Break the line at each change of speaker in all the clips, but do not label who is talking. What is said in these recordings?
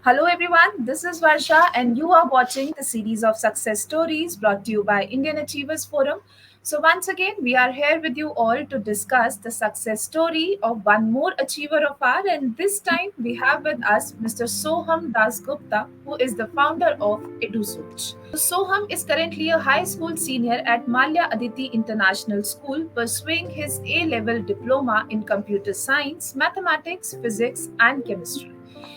Hello, everyone. This is Varsha, and you are watching the series of success stories brought to you by Indian Achievers Forum. So, once again, we are here with you all to discuss the success story of one more achiever of ours. And this time, we have with us Mr. Soham Das Gupta, who is the founder of EduSoch. Soham is currently a high school senior at Malya Aditi International School, pursuing his A level diploma in computer science, mathematics, physics, and chemistry.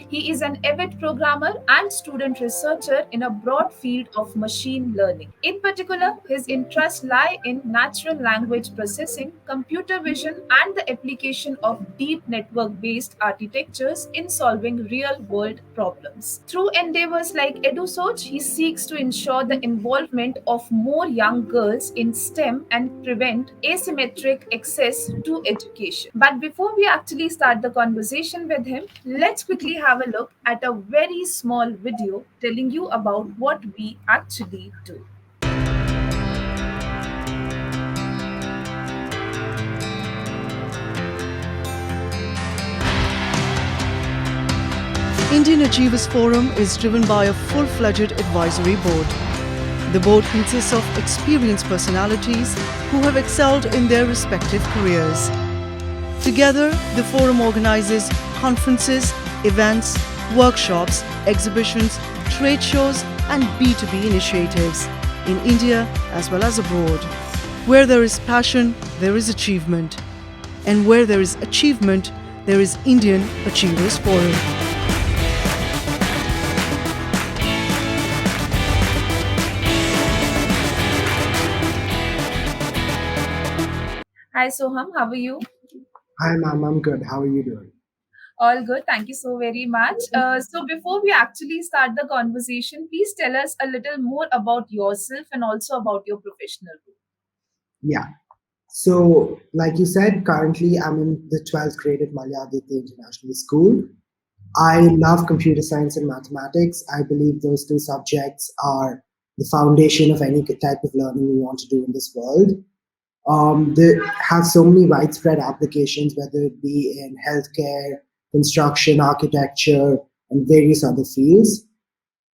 He is an avid programmer and student researcher in a broad field of machine learning. In particular, his interests lie in natural language processing, computer vision, and the application of deep network based architectures in solving real world problems. Through endeavors like EduSoch, he seeks to ensure the involvement of more young girls in STEM and prevent asymmetric access to education. But before we actually start the conversation with him, let's quickly have a look at a very small video telling you about what we actually do.
Indian Achievers Forum is driven by a full-fledged advisory board. The board consists of experienced personalities who have excelled in their respective careers. Together, the forum organizes conferences, events, workshops, exhibitions, trade shows, and B2B initiatives in India as well as abroad. Where there is passion, there is achievement. And where there is achievement, there is Indian Achievers Forum.
Hi Soham, how are you?
Hi, ma'am. I'm good. How are you doing?
All good. Thank you so very much. So, before we actually start the conversation, please tell us a little more about yourself and also about your professional role.
Yeah. So, like you said, currently I'm in the 12th grade at Malyaditya International School. I love computer science and mathematics. I believe those two subjects are the foundation of any type of learning we want to do in this world. They have so many widespread applications, whether it be in healthcare, construction, architecture, and various other fields.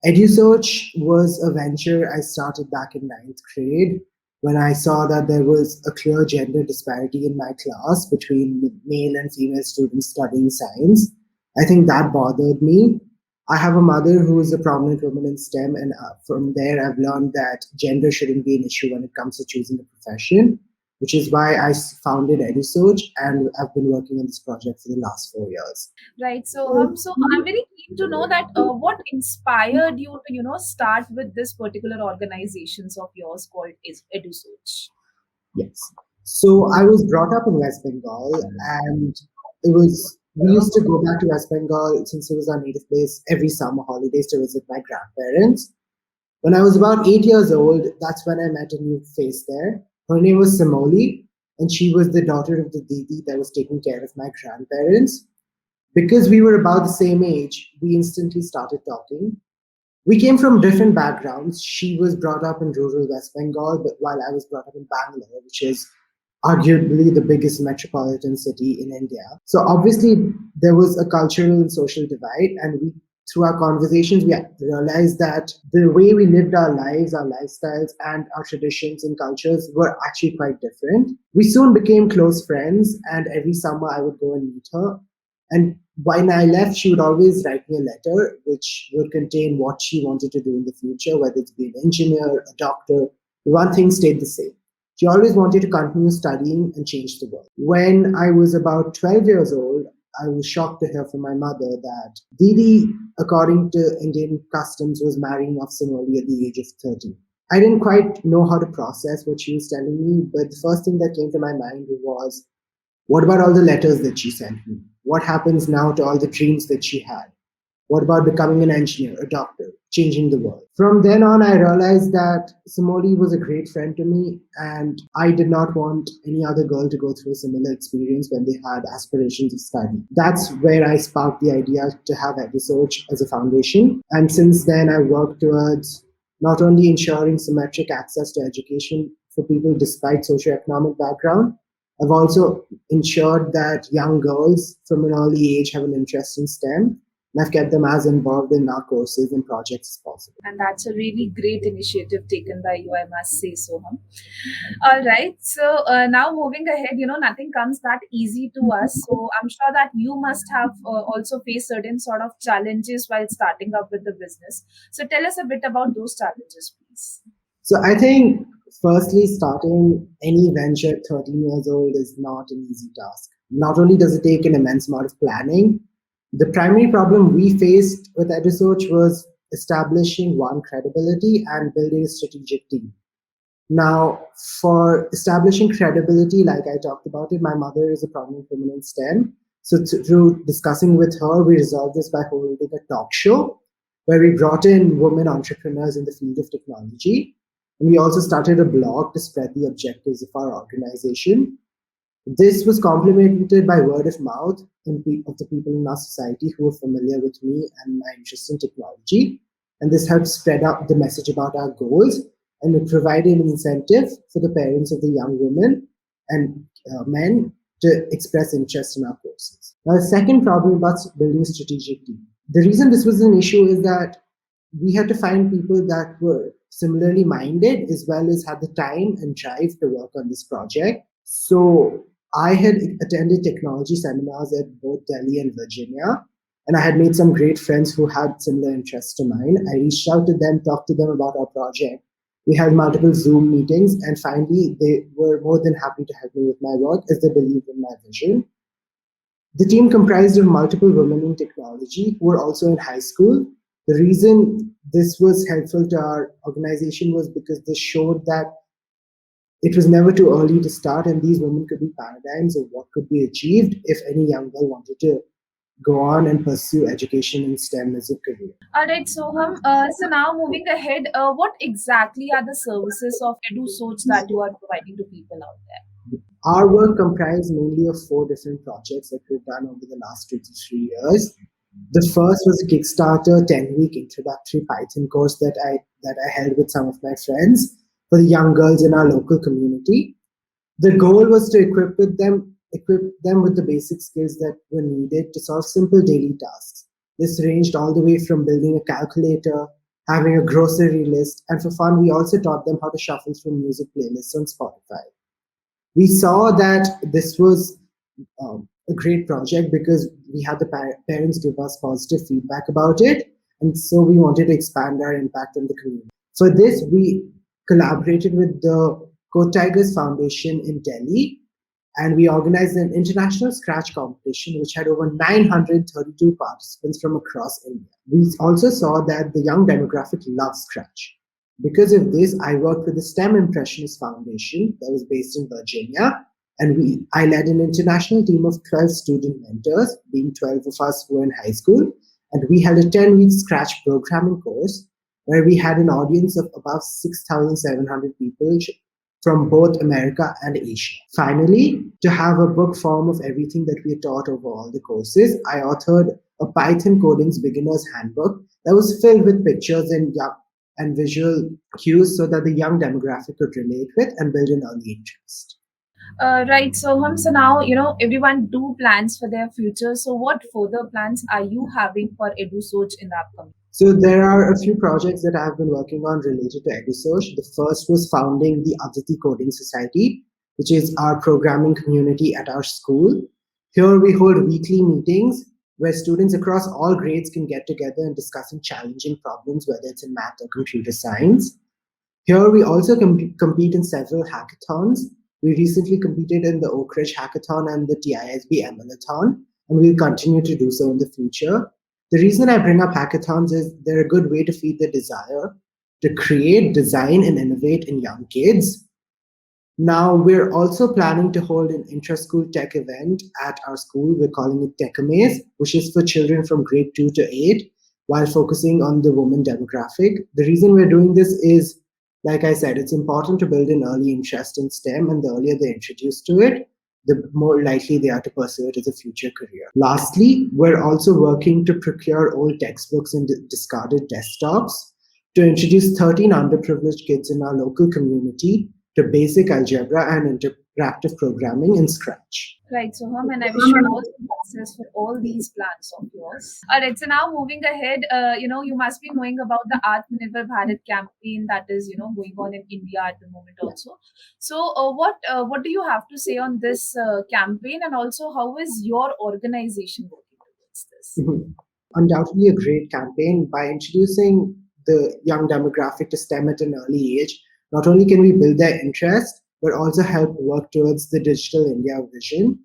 EduSearch was a venture I started back in ninth grade when I saw that there was a clear gender disparity in my class between male and female students studying science. I think that bothered me. I have a mother who is a prominent woman in STEM, and from there, I've learned that gender shouldn't be an issue when it comes to choosing a profession, which is why founded EduSearch, and I've been working on this project for the last 4 years.
Right. So I'm very keen to know that what inspired you to start with this particular organizations of yours called is EduSearch.
Yes. So I was brought up in West Bengal, and we used to go back to West Bengal since it was our native place every summer holidays to visit my grandparents. When I was about 8 years old, that's when I met a new face there. Her name was Simoli, and she was the daughter of the Didi that was taking care of my grandparents. Because we were about the same age, we instantly started talking. We came from different backgrounds. She was brought up in rural West Bengal, but while I was brought up in Bangalore, which is arguably the biggest metropolitan city in India. So obviously there was a cultural and social divide, and we through our conversations we realized that the way we lived our lives, our lifestyles, and our traditions and cultures were actually quite different. We soon became close friends, and every summer I would go and meet her. And when I left, she would always write me a letter which would contain what she wanted to do in the future, whether it's be an engineer, a doctor. One thing stayed the same. She always wanted to continue studying and change the world. When I was about 12 years old, I was shocked to hear from my mother that Didi, according to Indian customs, was marrying off Sonali at the age of 30. I didn't quite know how to process what she was telling me, but the first thing that came to my mind was, what about all the letters that she sent me? What happens now to all the dreams that she had? What about becoming an engineer, a doctor, changing the world? From then on, I realized that Samoli was a great friend to me, and I did not want any other girl to go through a similar experience when they had aspirations of study. That's where I sparked the idea to have EduSearch as a foundation. And since then, I worked towards not only ensuring symmetric access to education for people despite socioeconomic background, I've also ensured that young girls from an early age have an interest in STEM, and I've kept them as involved in our courses and projects as possible.
And that's a really great initiative taken by you, I must say, Soham. All right. So now moving ahead, nothing comes that easy to us. So I'm sure that you must have also faced certain sort of challenges while starting up with the business. So tell us a bit about those challenges, please.
So I think, firstly, starting any venture at 13 years old is not an easy task. Not only does it take an immense amount of planning, the primary problem we faced with EduSoch was establishing one, credibility, and building a strategic team. Now, for establishing credibility, like I talked about it, my mother is a prominent woman in STEM. So through discussing with her, we resolved this by holding a talk show where we brought in women entrepreneurs in the field of technology. And we also started a blog to spread the objectives of our organization. This was complemented by word of mouth of the people in our society who were familiar with me and my interest in technology. And this helped spread out the message about our goals, and it provided an incentive for the parents of the young women and men to express interest in our courses. Now, the second problem about building a strategic team. The reason this was an issue is that we had to find people that were similarly minded as well as had the time and drive to work on this project. So I had attended technology seminars at both Delhi and Virginia, and I had made some great friends who had similar interests to mine. I reached out to them, talked to them about our project. We had multiple Zoom meetings, and finally, they were more than happy to help me with my work as they believed in my vision. The team comprised of multiple women in technology who were also in high school. The reason this was helpful to our organization was because this showed that it was never too early to start, and these women could be paradigms of what could be achieved if any young girl wanted to go on and pursue education in STEM as a career.
All right, Soham. So now moving ahead, what exactly are the services of EduSoch that you are providing to people out there?
Our work comprised mainly of 4 different projects that we've done over the last 2 to 3 years. The first was a Kickstarter 10-week introductory Python course that I held with some of my friends for the young girls in our local community. The goal was to equip them with the basic skills that were needed to solve simple daily tasks. This ranged all the way from building a calculator, having a grocery list, and for fun, we also taught them how to shuffle through music playlists on Spotify. We saw that this was a great project because we had the parents give us positive feedback about it, and so we wanted to expand our impact on the community. For this, we collaborated with the Code Tigers Foundation in Delhi, and we organized an international Scratch competition which had over 932 participants from across India. We also saw that the young demographic loves Scratch. Because of this, I worked with the STEM Impressionist Foundation that was based in Virginia, and I led an international team of 12 student mentors, being 12 of us who were in high school, and we held a 10-week Scratch programming course where we had an audience of about 6,700 people from both America and Asia. Finally, to have a book form of everything that we taught over all the courses, I authored a Python Coding's Beginner's Handbook that was filled with pictures and visual cues so that the young demographic could relate with and build an early interest.
Right, Soham. So now, everyone do plans for their future. So what further plans are you having for EduSoch in the upcoming?
So there are a few projects that I've been working on related to EduSoch. The first was founding the Aditi Coding Society, which is our programming community at our school. Here we hold weekly meetings where students across all grades can get together and discuss challenging problems, whether it's in math or computer science. Here we also compete in several hackathons. We recently competed in the Oak Ridge Hackathon and the TISB MLathon, and we'll continue to do so in the future. The reason I bring up hackathons is they're a good way to feed the desire to create, design, and innovate in young kids. Now, we're also planning to hold an intra-school tech event at our school. We're calling it Techamaze, which is for children from grade 2 to 8, while focusing on the women demographic. The reason we're doing this is, like I said, it's important to build an early interest in STEM, and the earlier they're introduced to it, the more likely they are to pursue it as a future career. Lastly, we're also working to procure old textbooks and discarded desktops to introduce 13 underprivileged kids in our local community to basic algebra and interactive programming in Scratch.
Right, Soham, and I wish you all the success for all these plans of yours. All right, so now moving ahead, you must be knowing about the Atmanirbhar Bharat campaign that is, going on in India at the moment also. So, what do you have to say on this campaign, and also how is your organization working towards this?
Mhm. Undoubtedly a great campaign. By introducing the young demographic to STEM at an early age, not only can we build their interest, but also help work towards the Digital India vision.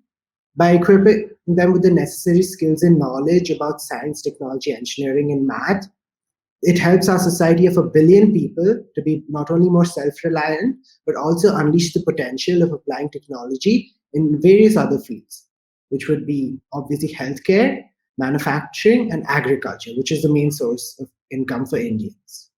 By equipping them with the necessary skills and knowledge about science, technology, engineering, and math, it helps our society of a billion people to be not only more self reliant, but also unleash the potential of applying technology in various other fields, which would be obviously healthcare, manufacturing, and agriculture, which is the main source of income for Indians.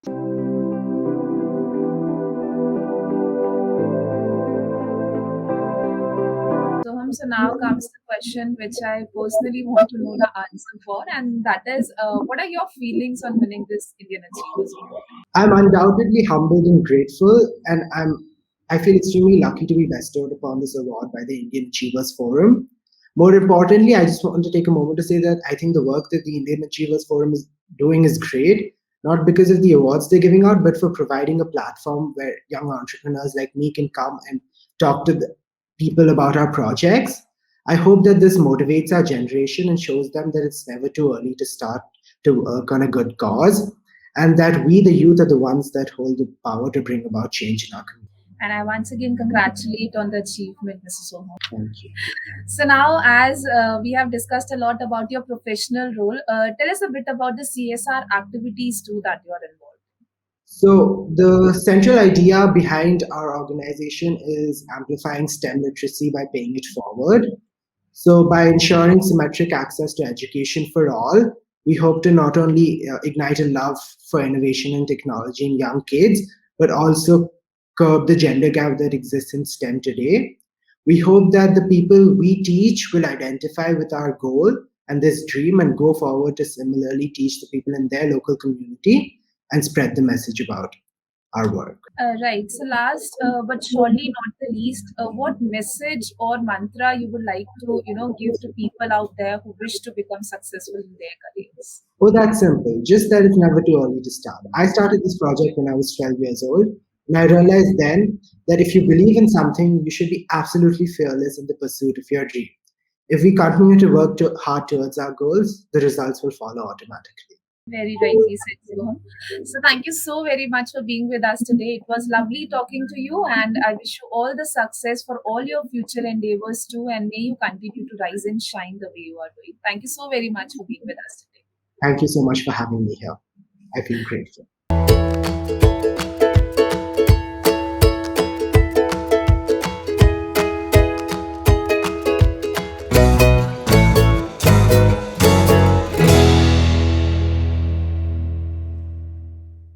Soham, so now comes the question which I personally want to know the answer for, and that is, what are your feelings on winning this Indian Achievers Award?
I'm undoubtedly humbled and grateful, and I feel extremely lucky to be bestowed upon this award by the Indian Achievers Forum. More importantly, I just want to take a moment to say that I think the work that the Indian Achievers Forum is doing is great, not because of the awards they're giving out, but for providing a platform where young entrepreneurs like me can come and talk to the people about our projects. I hope that this motivates our generation and shows them that it's never too early to start to work on a good cause, and that we, the youth, are the ones that hold the power to bring about change in our community.
And I once again congratulate on the achievement, Mrs. Soham.
Thank you.
So now, as we have discussed a lot about your professional role, tell us a bit about the CSR activities too that you are involved.
So, the central idea behind our organization is amplifying STEM literacy by paying it forward. So, by ensuring symmetric access to education for all, we hope to not only ignite a love for innovation and technology in young kids, but also curb the gender gap that exists in STEM today. We hope that the people we teach will identify with our goal and this dream and go forward to similarly teach the people in their local community and spread the message about our work.
Right. So last, but surely not the least, what message or mantra you would like to, give to people out there who wish to become successful in their careers?
Oh, that's simple. Just that it's never too early to start. I started this project when I was 12 years old, and I realized then that if you believe in something, you should be absolutely fearless in the pursuit of your dream. If we continue to work hard towards our goals, the results will follow automatically.
Very rightly said, Soham. So thank you so very much for being with us today. It was lovely talking to you, and I wish you all the success for all your future endeavors too. And may you continue to rise and shine the way you are doing. Thank you so very much for being with us today.
Thank you so much for having me here. I feel grateful.